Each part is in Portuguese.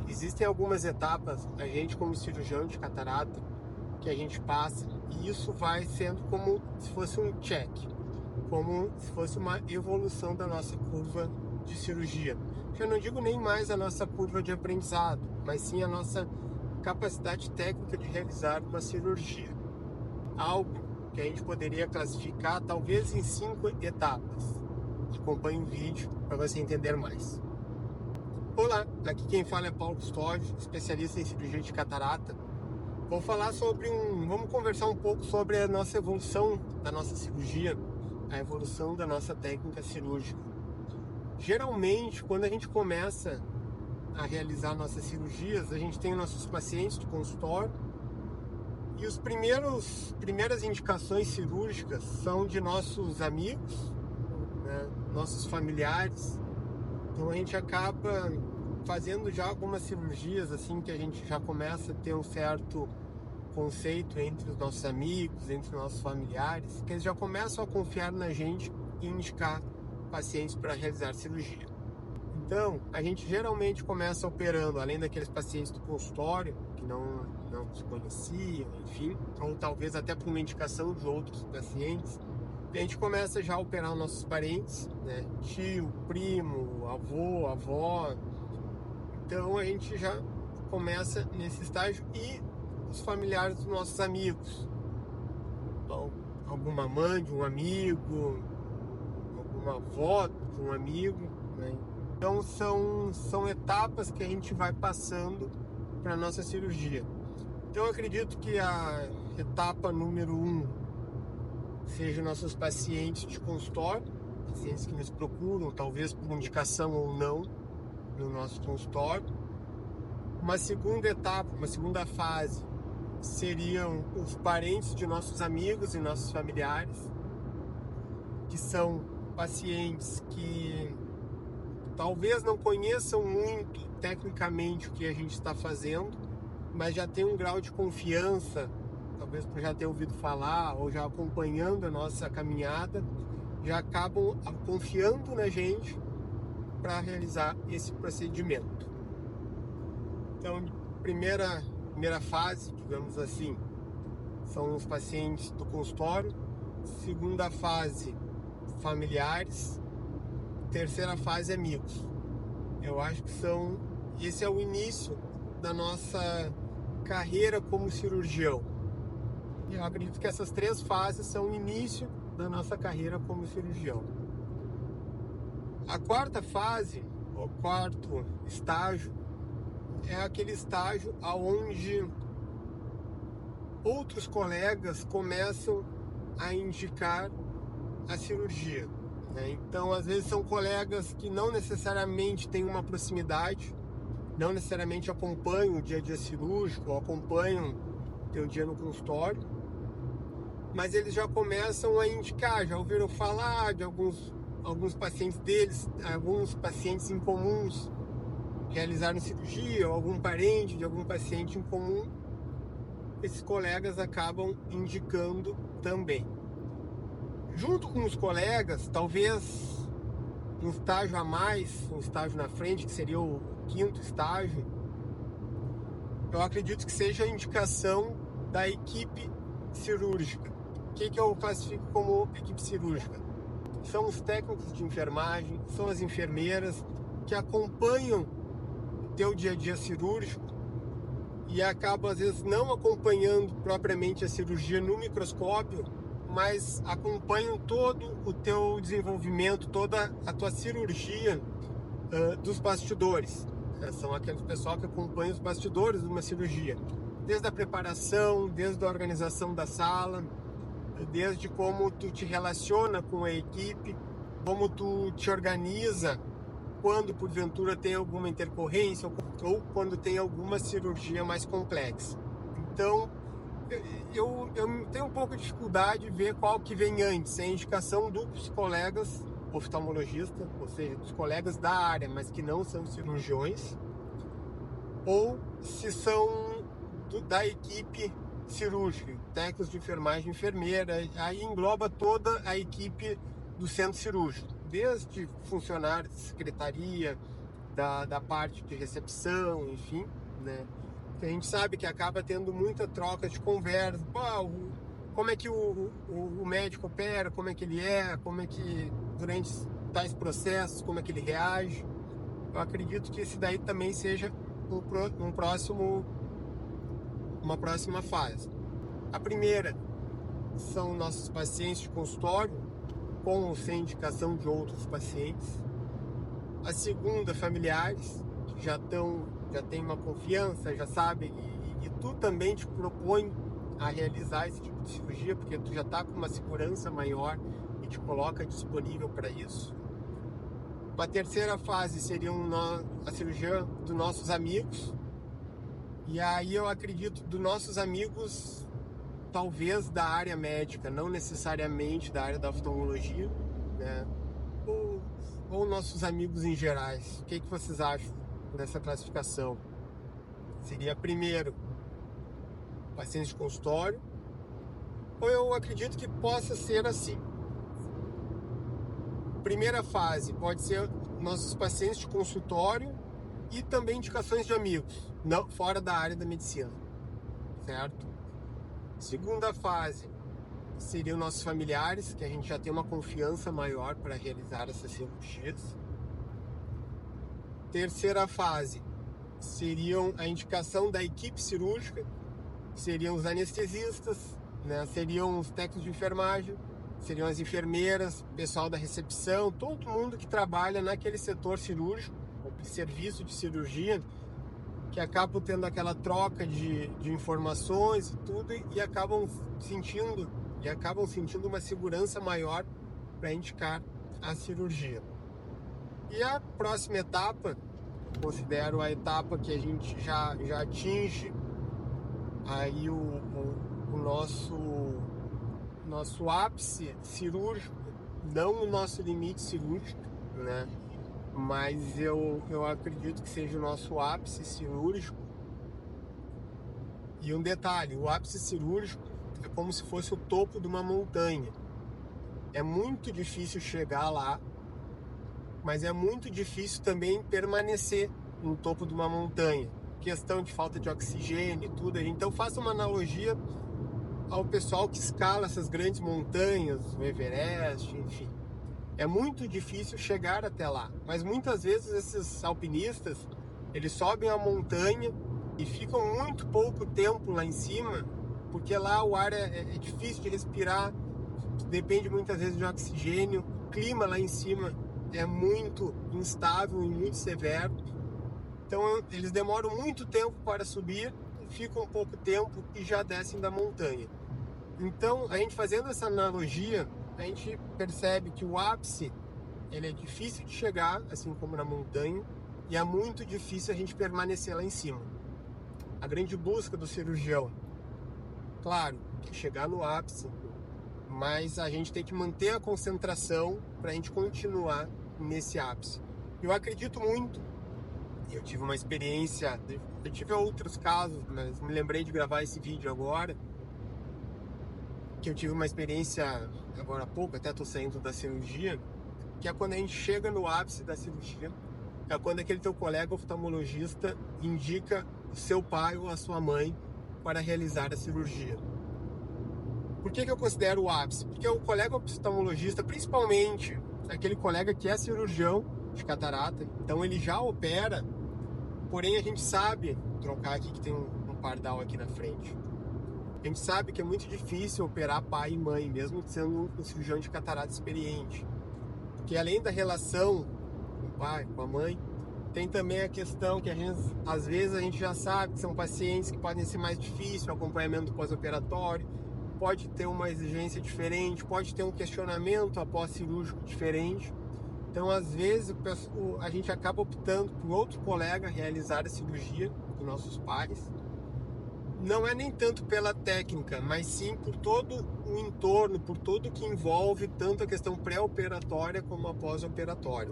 Existem algumas etapas, a gente como cirurgião de catarata, que a gente passa, e isso vai sendo como se fosse um check, como se fosse uma evolução da nossa curva de cirurgia. Eu não digo nem mais a nossa curva de aprendizado, mas sim a nossa capacidade técnica de realizar uma cirurgia. Algo que a gente poderia classificar talvez em 5 etapas. Acompanhe o vídeo para você entender mais. Olá, aqui quem fala é Paulo Custódio, especialista em cirurgia de catarata. Vamos conversar um pouco sobre a nossa evolução da nossa cirurgia, a evolução da nossa técnica cirúrgica. Geralmente, quando a gente começa a realizar nossas cirurgias, a gente tem nossos pacientes de consultório e as primeiras indicações cirúrgicas são de nossos amigos, né, nossos familiares. Então a gente acaba fazendo já algumas cirurgias assim que a gente já começa a ter um certo conceito entre os nossos amigos, entre os nossos familiares, que eles já começam a confiar na gente e indicar pacientes para realizar cirurgia. Então, a gente geralmente começa operando, além daqueles pacientes do consultório, que não se conheciam, enfim, ou talvez até por uma indicação de outros pacientes, a gente começa já a operar os nossos parentes, né? Tio, primo, avô, avó. Então, a gente já começa nesse estágio e os familiares dos nossos amigos. Bom, alguma mãe de um amigo, alguma avó de um amigo, né? Então são etapas que a gente vai passando para a nossa cirurgia. Então eu acredito que a etapa número 1 seja nossos pacientes de consultório, pacientes que nos procuram, talvez por indicação ou não, no nosso consultório. Uma segunda etapa, uma segunda fase, seriam os parentes de nossos amigos e nossos familiares, que são pacientes que talvez não conheçam muito tecnicamente o que a gente está fazendo, mas já tem um grau de confiança, talvez por já ter ouvido falar ou já acompanhando a nossa caminhada, já acabam confiando na gente para realizar esse procedimento. Então, primeira fase, digamos assim, são os pacientes do consultório. Segunda fase, familiares. Terceira fase, amigos. Eu acho que esse é o início da nossa carreira como cirurgião. Eu acredito que essas 3 fases são o início da nossa carreira como cirurgião. A quarta fase, o quarto estágio, é aquele estágio onde outros colegas começam a indicar a cirurgia. Então, às vezes são colegas que não necessariamente têm uma proximidade, não necessariamente acompanham o dia a dia cirúrgico, ou acompanham o teu dia no consultório, mas eles já começam a indicar, já ouviram falar de alguns pacientes deles, alguns pacientes incomuns realizaram cirurgia, ou algum parente de algum paciente em comum, esses colegas acabam indicando também. Junto com os colegas, talvez um estágio a mais, um estágio na frente, que seria o 5º estágio, eu acredito que seja a indicação da equipe cirúrgica. O que eu classifico como equipe cirúrgica? São os técnicos de enfermagem, são as enfermeiras que acompanham o teu dia a dia cirúrgico e acabam, às vezes, não acompanhando propriamente a cirurgia no microscópio, mas acompanham todo o teu desenvolvimento, toda a tua cirurgia dos bastidores. São aqueles pessoal que acompanham os bastidores de uma cirurgia, desde a preparação, desde a organização da sala, desde como tu te relaciona com a equipe, como tu te organiza quando porventura tem alguma intercorrência ou quando tem alguma cirurgia mais complexa. Então, eu tenho um pouco de dificuldade de ver qual que vem antes, a indicação dos colegas oftalmologistas, ou seja, dos colegas da área, mas que não são cirurgiões, ou se são da equipe cirúrgica, técnicos de enfermagem, enfermeira, aí engloba toda a equipe do centro cirúrgico, desde funcionários de secretaria, da parte de recepção, enfim, né? A gente sabe que acaba tendo muita troca de conversa. Como é que o médico opera, como é que ele é, como é que durante tais processos, como é que ele reage. Eu acredito que esse daí também seja uma próxima fase. A primeira são nossos pacientes de consultório, com ou sem indicação de outros pacientes. A segunda, familiares, que já tem uma confiança, já sabem, e tu também te propõe a realizar esse tipo de cirurgia, porque tu já está com uma segurança maior e te coloca disponível para isso. A terceira fase seria a cirurgia dos nossos amigos, e aí eu acredito dos nossos amigos, talvez da área médica, não necessariamente da área da oftalmologia, né? Ou nossos amigos em gerais. O que vocês acham dessa classificação? Seria primeiro pacientes de consultório, ou eu acredito que possa ser assim. Primeira fase pode ser nossos pacientes de consultório e também indicações de amigos, não fora da área da medicina, certo? Segunda fase seriam nossos familiares, que a gente já tem uma confiança maior para realizar essas cirurgias. Terceira fase seriam a indicação da equipe cirúrgica, seriam os anestesistas, né? Seriam os técnicos de enfermagem, seriam as enfermeiras, pessoal da recepção, todo mundo que trabalha naquele setor cirúrgico, ou serviço de cirurgia, que acabam tendo aquela troca de informações e tudo, e acabam sentindo uma segurança maior para indicar a cirurgia. E a próxima etapa, considero a etapa que a gente já atinge aí o nosso ápice cirúrgico, não o nosso limite cirúrgico, né? Mas eu acredito que seja o nosso ápice cirúrgico. E um detalhe, o ápice cirúrgico é como se fosse o topo de uma montanha. É muito difícil chegar lá, mas é muito difícil também permanecer no topo de uma montanha. Questão de falta de oxigênio e tudo. Então faça uma analogia ao pessoal que escala essas grandes montanhas, o Everest, enfim. É muito difícil chegar até lá, mas muitas vezes esses alpinistas, eles sobem a montanha e ficam muito pouco tempo lá em cima, porque lá o ar é difícil de respirar, depende muitas vezes de oxigênio, o clima lá em cima é muito instável e muito severo, então eles demoram muito tempo para subir, ficam pouco tempo e já descem da montanha. Então, a gente fazendo essa analogia, a gente percebe que o ápice, ele é difícil de chegar, assim como na montanha, e é muito difícil a gente permanecer lá em cima. A grande busca do cirurgião, claro, é chegar no ápice, mas a gente tem que manter a concentração para a gente continuar nesse ápice. Eu acredito muito, eu tive uma experiência, eu tive outros casos, mas me lembrei de gravar esse vídeo agora, que eu tive uma experiência agora há pouco, até estou saindo da cirurgia, que é quando a gente chega no ápice da cirurgia, é quando aquele teu colega oftalmologista indica o seu pai ou a sua mãe para realizar a cirurgia. Por que eu considero o ápice? Porque o colega oftalmologista, principalmente aquele colega que é cirurgião de catarata, então ele já opera, porém a gente sabe, vou trocar aqui que tem um pardal aqui na frente, a gente sabe que é muito difícil operar pai e mãe, mesmo sendo um cirurgião de catarata experiente. Porque além da relação com o pai, com a mãe, tem também a questão que às vezes a gente já sabe que são pacientes que podem ser mais difíceis, o acompanhamento pós-operatório, pode ter uma exigência diferente, pode ter um questionamento após cirúrgico diferente. Então, às vezes, a gente acaba optando por outro colega realizar a cirurgia dos nossos pais. Não é nem tanto pela técnica, mas sim por todo o entorno, por tudo que envolve tanto a questão pré-operatória como a pós-operatória.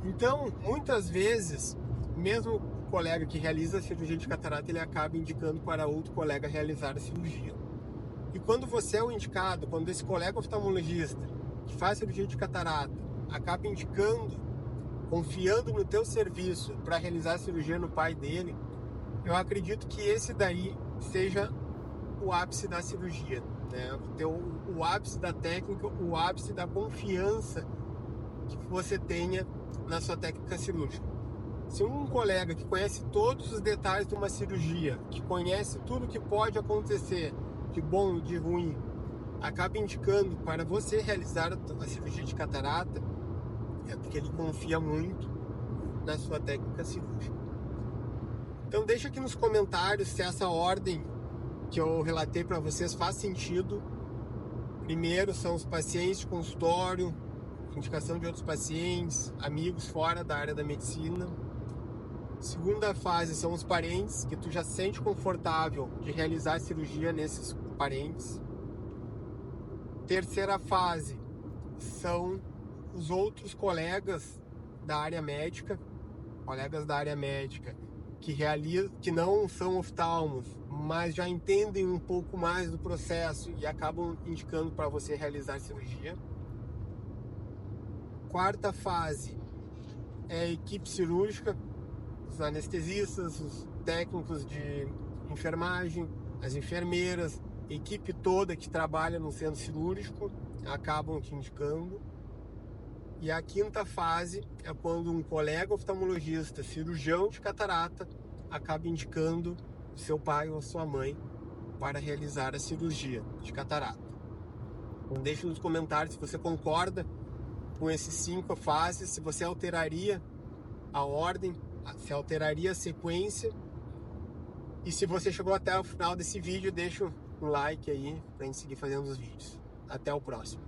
Então, muitas vezes, mesmo o colega que realiza a cirurgia de catarata, ele acaba indicando para outro colega realizar a cirurgia. E quando você é o indicado, quando esse colega oftalmologista que faz cirurgia de catarata acaba indicando confiando no teu serviço para realizar a cirurgia no pai dele, eu acredito que esse daí seja o ápice da cirurgia, né? O ápice da técnica, o ápice da confiança que você tenha na sua técnica cirúrgica. Se um colega que conhece todos os detalhes de uma cirurgia, que conhece tudo que pode acontecer, de bom e de ruim, acaba indicando para você realizar a cirurgia de catarata, é porque ele confia muito na sua técnica cirúrgica. Então deixa aqui nos comentários se essa ordem que eu relatei para vocês faz sentido. Primeiro são os pacientes de consultório, indicação de outros pacientes, amigos fora da área da medicina. Segunda fase são os parentes, que tu já se sente confortável de realizar a cirurgia nesses parentes. Terceira fase são os outros colegas da área médica, que não são oftalmos, mas já entendem um pouco mais do processo e acabam indicando para você realizar a cirurgia. Quarta fase é a equipe cirúrgica, os anestesistas, os técnicos de enfermagem, as enfermeiras, a equipe toda que trabalha no centro cirúrgico acabam te indicando. E a quinta fase é quando um colega oftalmologista, cirurgião de catarata, acaba indicando o seu pai ou a sua mãe para realizar a cirurgia de catarata. Então deixe nos comentários se você concorda com esses 5 fases, se você alteraria a ordem, se alteraria a sequência. E se você chegou até o final desse vídeo, deixa um like aí para a gente seguir fazendo os vídeos. Até o próximo.